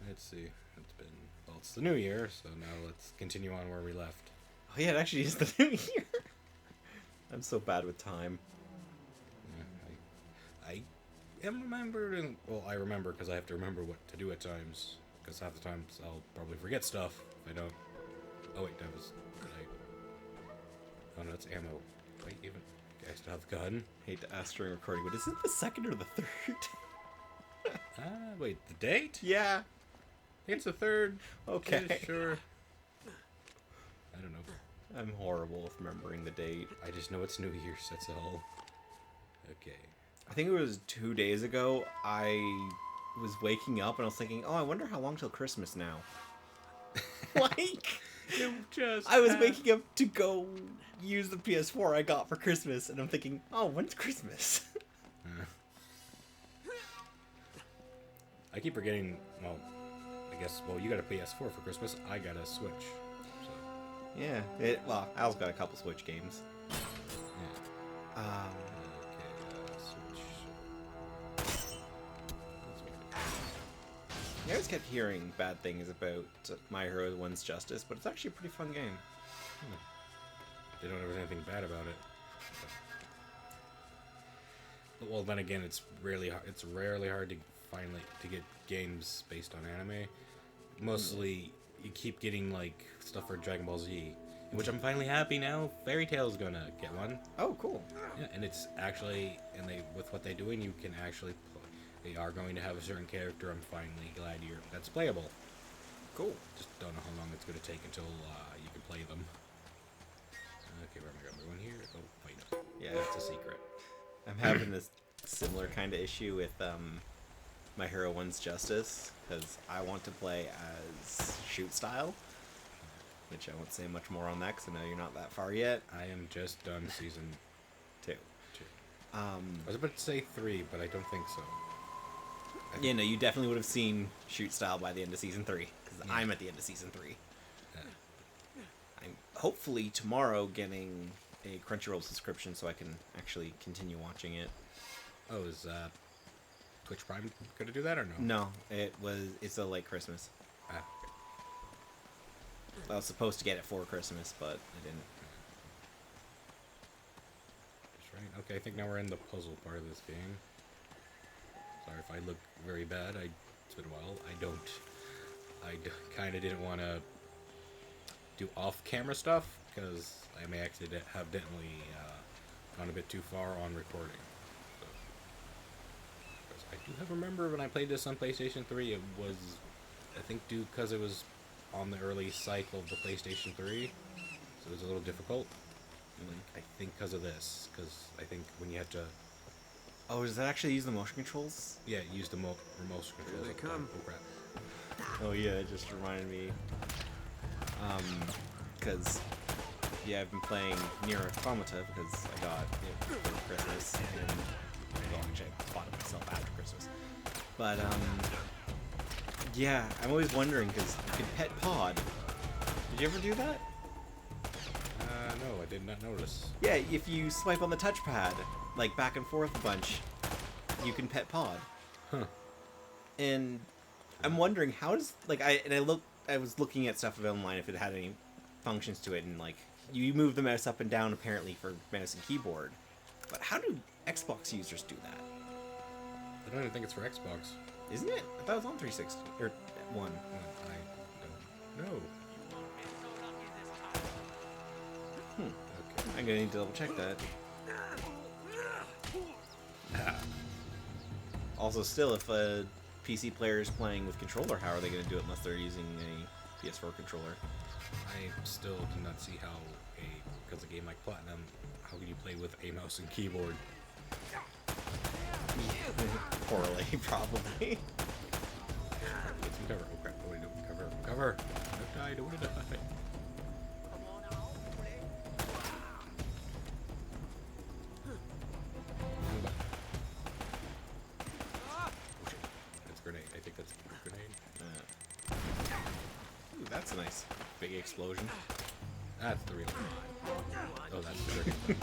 Let's see. Well, it's the new year, so now let's continue on where we left. Oh yeah, it actually is the new year. I'm so bad with time. Yeah, I am remembering. Well, I remember because I have to remember what to do at times. Because half the times I'll probably forget stuff if I don't. Oh wait, that was. Oh no, it's ammo. Wait, even. Okay, I still have the gun. Hate to ask during recording, but is it the second or the third? Wait, the date? Yeah. It's the third. Okay. Yeah, sure. I don't know. I'm horrible with remembering the date. I just know it's New Year's, that's all. Okay. I think it was 2 days ago, I was waking up and I was thinking, oh, I wonder how long till Christmas now. Like, I was waking up to go use the PS4 I got for Christmas, and I'm thinking, oh, when's Christmas? I keep forgetting, well, I guess, you got a PS4 for Christmas, I got a Switch, so. Yeah, I also got a couple Switch games. Yeah. Switch. I always kept hearing bad things about My Hero One's Justice, but it's actually a pretty fun game. They don't ever anything bad about it. But, well, then again, it's rarely hard to get games based on anime. Mostly, you keep getting like stuff for Dragon Ball Z, which I'm finally happy now. Fairy Tail's gonna get one. Oh, cool. Yeah, and it's actually, with what they're doing, you can actually they are going to have a certain character. I'm finally glad that's playable. Cool. Just don't know how long it's gonna take until you can play them. Okay, where am I going here? Oh, wait, no. Yeah, it's a secret. I'm having this similar kind of issue with My Hero One's Justice, because I want to play as shoot style, which I won't say much more on that because I know you're not that far yet. I am just done season 2. I was about to say 3, but I don't think so. Yeah, no, you definitely would have seen shoot style by the end of season 3, because I'm at the end of season 3. Yeah. I'm hopefully tomorrow getting a Crunchyroll subscription so I can actually continue watching it. Oh, is Twitch Prime gonna do that or no? No, it's a late Christmas. Okay. I was supposed to get it for Christmas, but I didn't. That's right. Okay, I think now we're in the puzzle part of this game. Sorry if I look very bad. It's been a while. I kind of didn't want to do off-camera stuff because I may accidentally gone a bit too far on recording. I do remember when I played this on PlayStation 3, it was, I think, because it was on the early cycle of the PlayStation 3, so it was a little difficult. I think because of this, because I think when you had to... Oh, does that actually use the motion controls? Yeah, use the remote controls. Here they come. Oh, crap. Oh yeah, it just reminded me. Because, yeah, I've been playing Nier Automata because I got it for Christmas, and well, actually I bought it myself after Christmas. But, yeah, I'm always wondering, because you can pet Pod. Did you ever do that? No, I did not notice. Yeah, if you swipe on the touchpad, like back and forth a bunch, you can pet Pod. Huh. And I'm wondering how does I was looking at stuff online if it had any functions to it, and like you move the mouse up and down apparently for mouse and keyboard. But how do Xbox users do that? I don't even think it's for Xbox. Isn't it? I thought it was on 360 or 1. I don't know. Okay. I'm gonna need to double check that. Also, still, if a PC player is playing with controller, how are they going to do it unless they're using a PS4 controller? I still do not see how because a game like Platinum, how can you play with a mouse and keyboard? Poorly, probably. Get some cover. Oh crap, what do I do? Cover. Don't want to die. That's a grenade. I think that's a grenade. Ooh, that's a nice big explosion. That's the real one. Oh, that's the grenade.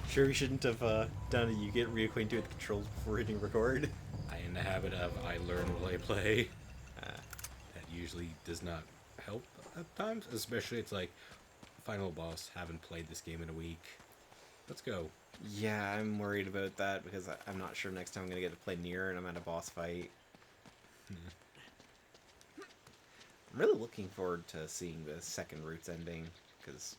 Sure, we shouldn't have done it. You get reacquainted with controls before hitting record. in the habit of I learn while I play. Uh, That usually does not help at times, especially it's like final boss. Haven't played this game in a week. Let's go. yeah, I'm worried about that because I'm not sure next time I'm gonna get to play Nier and I'm at a boss fight. I'm really looking forward to seeing the second Roots ending because,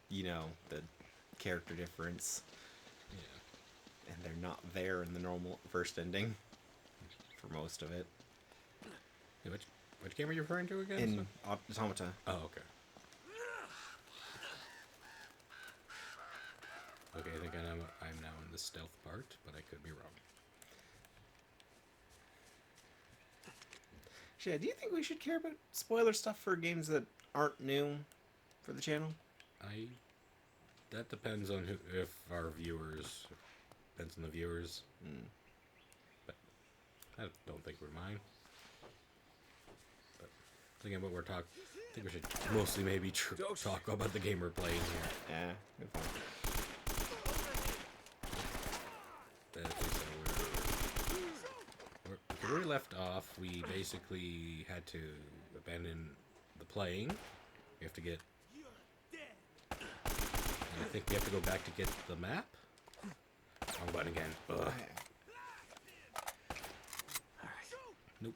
you know, the character difference, Yeah. and they're not there in the normal first ending for most of it. Hey, which game are you referring to again? In Automata. Oh, okay. Okay, I think I'm now in the stealth part, but I could be wrong. Yeah, do you think we should care about spoiler stuff for games that aren't new for the channel? That depends on if our viewers, depends on the viewers. But I don't think we're mine. But thinking about what we're talking, I think we should mostly maybe talk about the game we're playing here. Yeah, good point. Where we left off, we basically had to abandon the playing. We have to get... And I think we have to go back to get the map. Wrong button again. Ugh. Nope.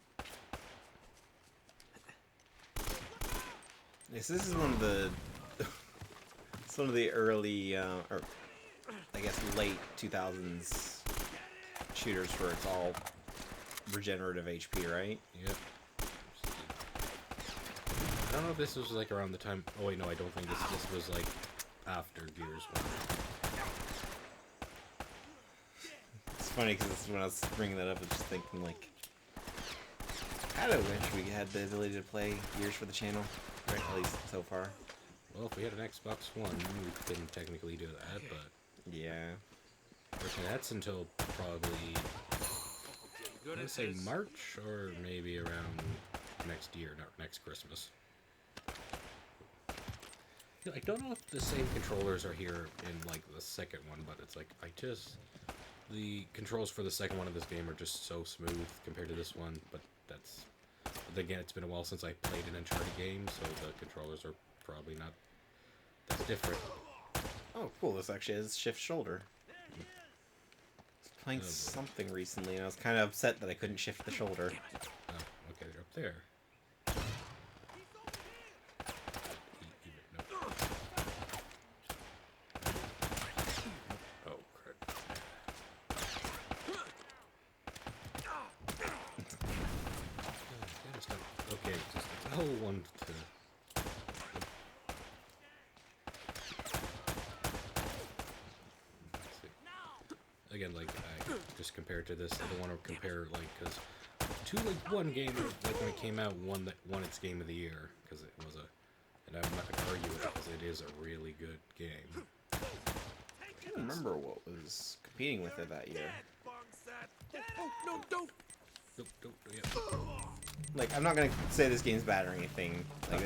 Yes, this is one of the... it's one of the early, or I guess late 2000s shooters where it's all regenerative HP, right? Yep. I don't know if this was like around the time... Oh wait, no, I don't think this was like after Gears 1. It's funny because when I was bringing that up, I was just thinking like, I kind of wish we had the ability to play Gears for the channel, right? At least so far. Well, if we had an Xbox One, we couldn't technically do that, but... Yeah. Unfortunately, that's until probably... I want to say March, or maybe around next year, not next Christmas. I don't know if the same controllers are here in like the second one, but it's like the controls for the second one of this game are just so smooth compared to this one. But again, it's been a while since I played an Uncharted game, so the controllers are probably not that different. Oh, cool! This actually has shift shoulder. Playing something recently, and I was kind of upset that I couldn't shift the shoulder. Oh, okay, they're up there. Oh, crap. Okay, just tell one to... Again, like, I just compared to this, I don't want to compare, like, because one game, like, when it came out, won its Game of the Year, because it was and I'm not going to argue with it, because it is a really good game. I can't remember what was competing with it that year. Don't, yeah. Like, I'm not gonna say this game's bad or anything. Like,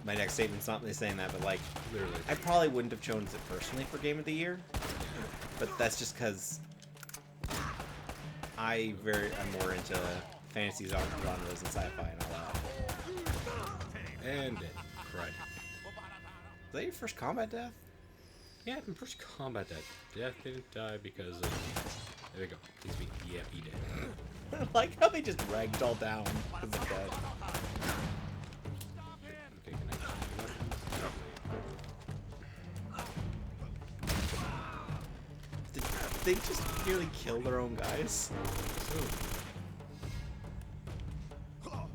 my next statement's not me saying that, but like, Literally. I probably wouldn't have chosen it personally for Game of the Year. But that's just because I'm more into fantasy genres and sci-fi and all that. And it cried. Is that your first combat death? Yeah, my first combat death didn't die because of... There we go. Please be... Yeah, he did. I like how they just ragdoll down because of dead. Okay, can I... Did they just nearly kill their own guys? Oh,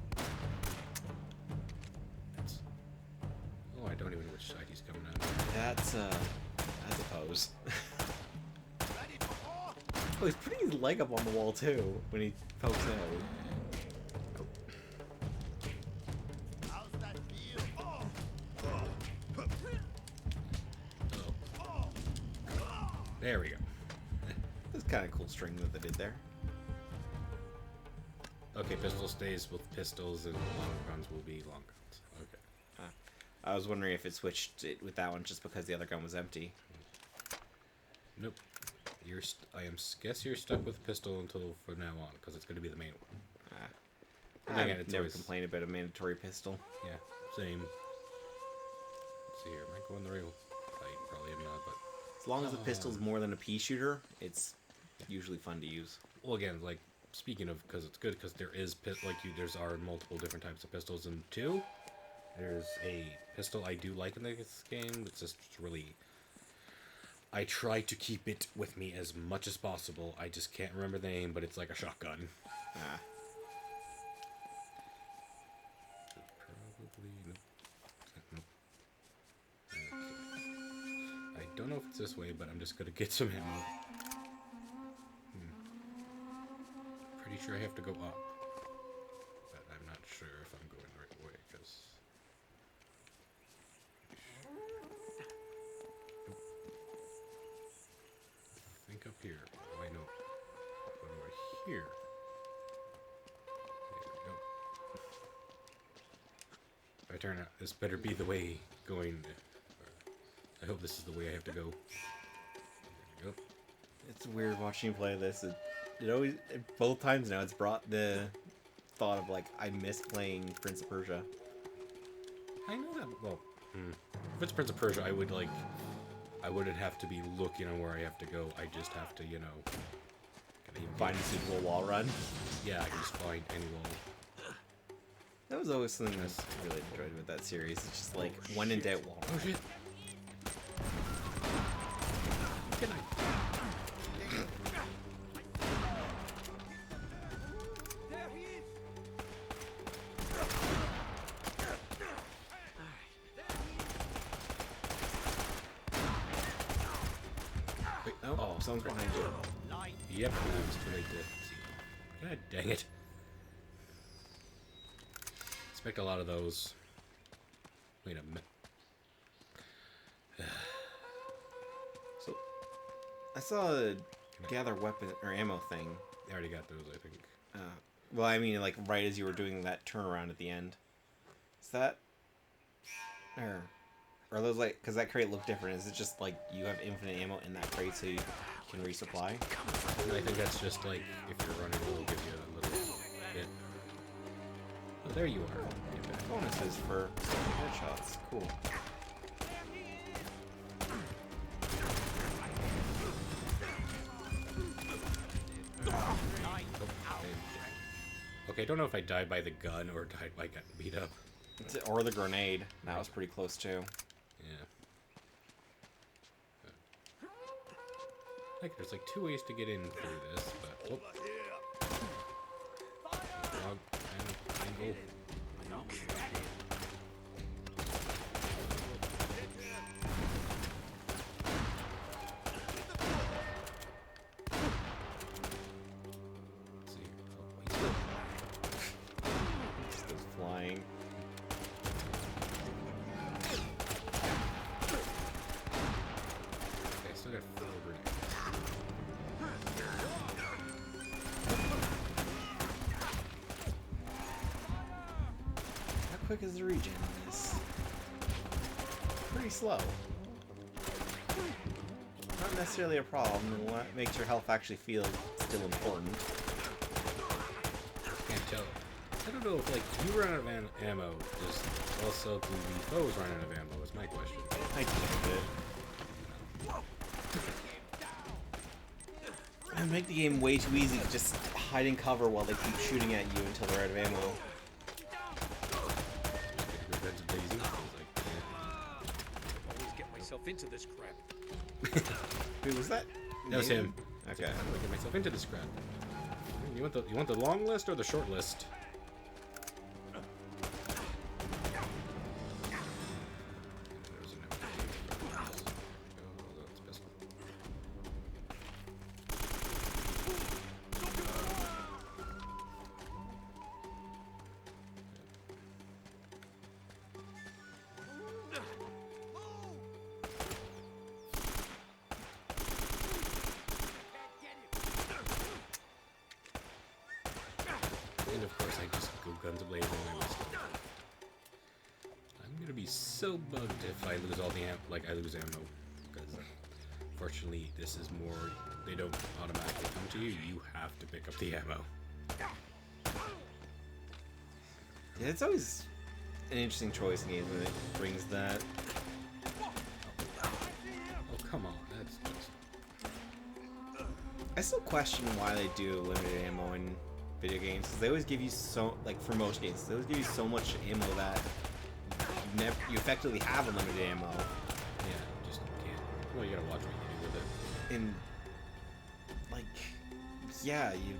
I don't even know which side he's coming out. That's a pose. Oh, he's putting his leg up on the wall too when he pokes out. There we go. That's kind of cool string that they did there. Okay, pistol stays with pistols and long guns will be long guns. Okay. I was wondering if it switched it with that one just because the other gun was empty. Nope. Guess you're stuck with pistol until from now on, because it's going to be the main one. I've It's never always- complained about a mandatory pistol. Yeah, same. Let's see here. Am I going the rail? I probably am not, but As long as the pistol's more than a pea shooter, it's usually fun to use. well, again, like speaking of, because it's good because there is there's are multiple different types of pistols in 2. There's a pistol I do like in this game. It's just really. I try to keep it with me as much as possible. I just can't remember the name, but it's like a shotgun. Ah. Probably nope. Okay. I don't know if it's this way, but I'm just gonna get some ammo. Pretty sure I have to go up, but I'm not sure if I'm going the right way because. I think up here. Oh, I know. Go over here. There we go. If I turn out, this better be the way going. I hope this is the way I have to go. There we go. It's weird watching you play this. It always, both times now, it's brought the thought of, like, I miss playing Prince of Persia. I know that. Well, if it's Prince of Persia, I wouldn't have to be looking on where I have to go. I just have to, you know, Find a suitable wall run. Yeah, I can just find any wall. That was always something I really enjoyed with that series. It's just like, when in doubt, wall run. Oh shit! Good night. Wait, no. Oh, someone's behind you. Yep, it was too late to see. God dang it. Expect a lot of those. Wait a minute. So, I saw a gather weapon or ammo thing. I already got those, I think. Well, I mean, like, right as you were doing that turnaround at the end. Is that... Or are those, like... Because that crate looked different. Is it just, like, you have infinite ammo in that crate so you can resupply? I think that's just, like, if you're running, it'll give you a little bit. Oh, there you are. Get back. Bonuses for headshots. Cool. Okay, I don't know if I died by the gun or died by getting beat up. Or the grenade. That was pretty close, too. Yeah. Like, there's like 2 ways to get in through this, but... Oh. Dog and angle. Let's see. Oh, he's still... Just goes flying. Okay, I still got 4 grenades. How quick is the regen in this? Pretty slow. Not necessarily a problem, and what makes your health actually feel still important. Can't tell. I don't know if, like, you run out of ammo, does also do the foes run out of ammo, is my question. I think it. And make the game way too easy to just hide in cover while they keep shooting at you until they're out of ammo. That's Daisy. Always get myself into this crap. Who was that? That was him. Okay. How do I get myself into this crap? You want the long list or the short list? There's an empty. Oh, that's pistol. And of course, I just go guns blazing and I missed it. I'm gonna be so bugged if I lose all the I lose ammo, because fortunately this is more they don't automatically come to you. You have to pick up the ammo. Yeah, it's always an interesting choice in games when it brings that. Oh, come on. That's just... I still question why they do limited ammo in video games, because they always give you so, like for most games, they always give you so much ammo that you effectively have unlimited ammo. Yeah, just can't. Well, you gotta watch what you do with it. And like, yeah, you.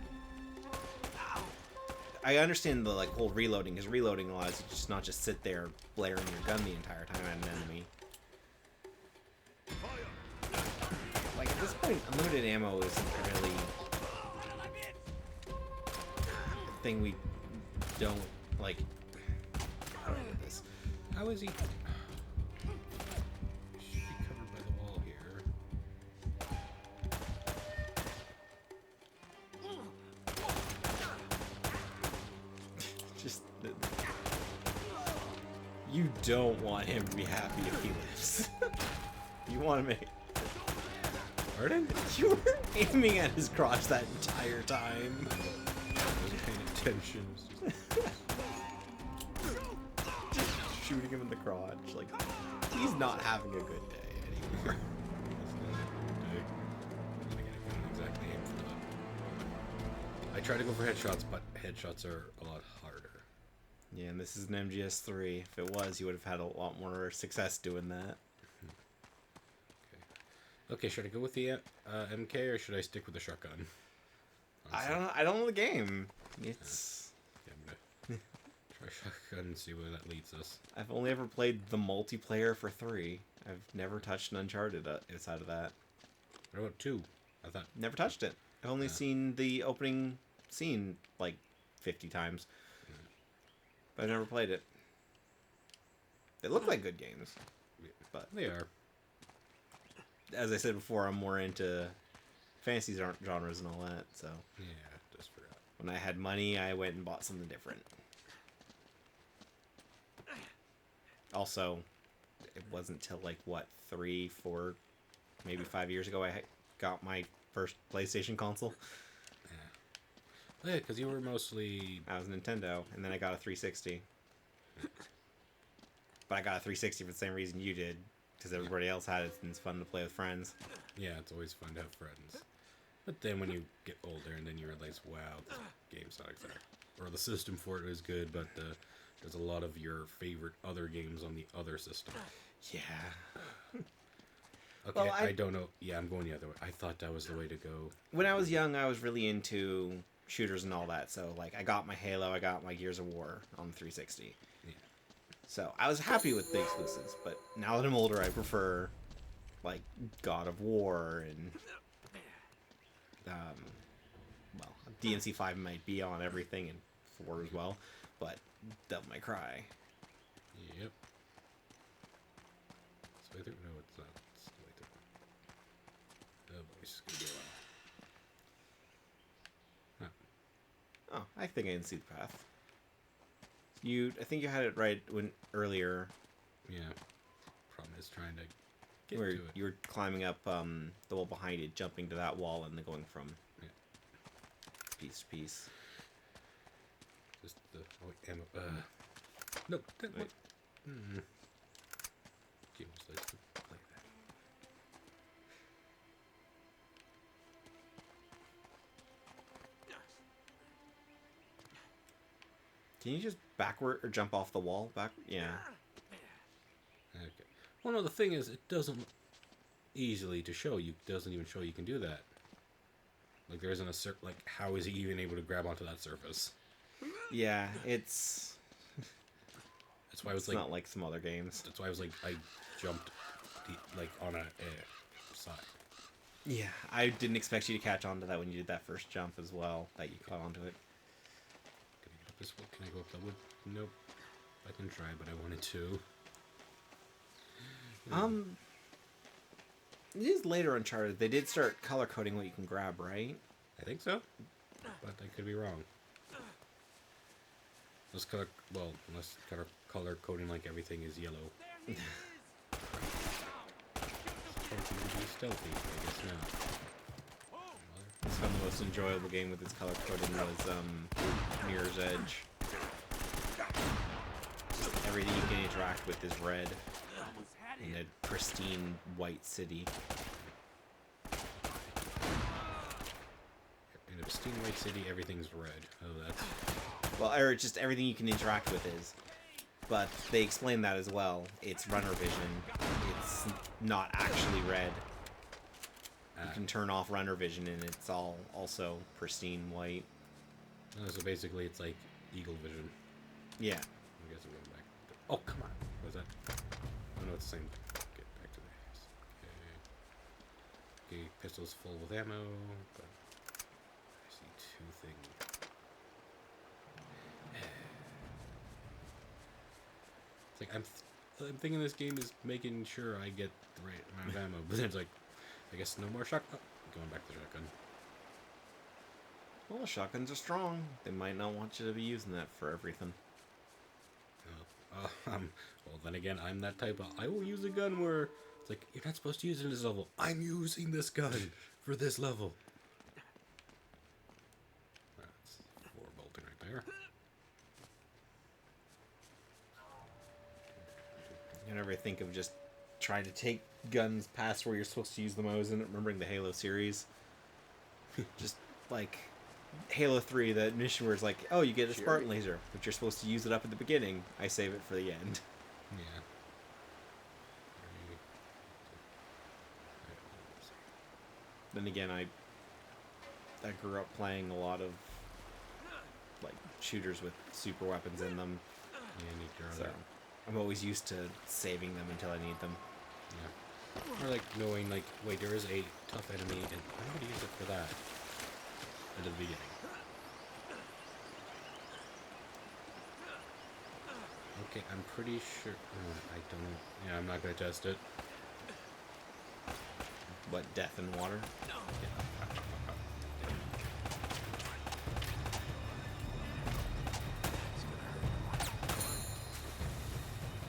I understand the like whole reloading, because reloading allows you to just not just sit there blaring your gun the entire time at an enemy. Like at this point, unlimited ammo isn't really a thing we don't like. How do I get this? How is he? Should be covered by the wall here. Just you don't want him to be happy if he lives. You want to make. Pardon? You were aiming at his crotch that entire time. I wasn't paying attention. Just shooting him in the crotch. Like, he's not having a good day anymore. Exact name for that. I try to go for headshots, but headshots are a lot harder. Yeah, and this is an MGS3. If it was, you would have had a lot more success doing that. Okay, should I go with the MK or should I stick with the shotgun? Honestly. I don't know the game. It's. Yeah, I'm gonna try shotgun and see where that leads us. I've only ever played the multiplayer for 3. I've never touched an Uncharted outside of that. What about 2? I thought... Never touched it. I've only seen the opening scene like 50 times. But I've never played it. They look like good games. But They are. as I said before, I'm more into fantasy genres and all that, so... Yeah, just forgot. When I had money, I went and bought something different. Also, it wasn't till like, what, 3, 4, maybe 5 years ago I got my first PlayStation console. Yeah, because you were mostly... I was Nintendo, and then I got a 360. But I got a 360 for the same reason you did, because everybody else had it, and it's fun to play with friends. Yeah, it's always fun to have friends. But then when you get older, and then you realize, wow, this game's not exact. Or the system for it is good, but there's a lot of your favorite other games on the other system. Yeah. Okay, Well, I don't know. Yeah, I'm going the other way. I thought that was the way to go. When I was young, I was really into shooters and all that, so like I got my Halo, I got my Gears of War on the 360. Yeah. So I was happy with the exclusives, but now that I'm older, I prefer like God of War and well, DMC 5 might be on everything and 4 as well, but Devil May Cry. Yep. So I think no, it's not. It's the way through. Oh, boy, this is gonna be a while. Huh. Oh, I think I can see the path. I think you had it right earlier. Yeah. Problem is trying to get Where to it. you were climbing up the wall behind it, jumping to that wall, and then going from piece to piece. Just the ammo. No, that Wait. Game just likes to play that. Can you just backward or jump off the wall? Yeah. Okay. Well, no, the thing is, it doesn't easily to show you. Doesn't even show you can do that. Like there isn't a like. How is he even able to grab onto that surface? Yeah, it's That's why I was it's like. not like some other games. That's why I was like, I jumped, like on a side. Yeah, I didn't expect you to catch on to that when you did that first jump as well. That you caught onto it. Can I get up this way? Can I go up that wood? Nope. I can try, but I wanted to. It is later Uncharted. They did start color coding what you can grab, right? I think so, but I could be wrong. Let's color. Well, unless color coding like everything is yellow. Trying to be stealthy, I guess now. It's been the most enjoyable game with its color coding was Mirror's Edge. Just everything you can interact with is red in a pristine white city. In a pristine white city, everything's red. Oh, that's... Well, or just everything you can interact with is. But they explain that as well. It's runner vision. It's not actually red. You can turn off runner vision and it's all also pristine white. So basically it's like eagle vision. Yeah. I guess I'm going back. Oh, come on. What was that? Oh, no, it's the same. Get back to this. Okay. Okay, pistol's full with ammo, but I see two things. It's like, I'm thinking this game is making sure I get the right amount of ammo, but then it's like, I guess no more shotgun. Going back to the shotgun. Well, shotguns are strong. They might not want you to be using that for everything. Well, then again, I'm that type of... I will use a gun where... It's like, you're not supposed to use it in this level. I'm using this gun for this level. That's 4 bolting right there. You never think of just trying to take guns past where you're supposed to use them. I was remembering the Halo series. Just like Halo 3, that mission where it's like, oh, you get a Spartan laser, but you're supposed to use it up at the beginning. I save it for the end. Yeah. Then again, I grew up playing a lot of like shooters with super weapons in them. Yeah, So I'm always used to saving them until I need them. Yeah. Or like knowing, like, wait, there is a tough enemy, and I'm going to use it for that at the beginning. Okay, I'm pretty sure... I don't... Yeah, I'm not going to test it. What, death in water? Yeah.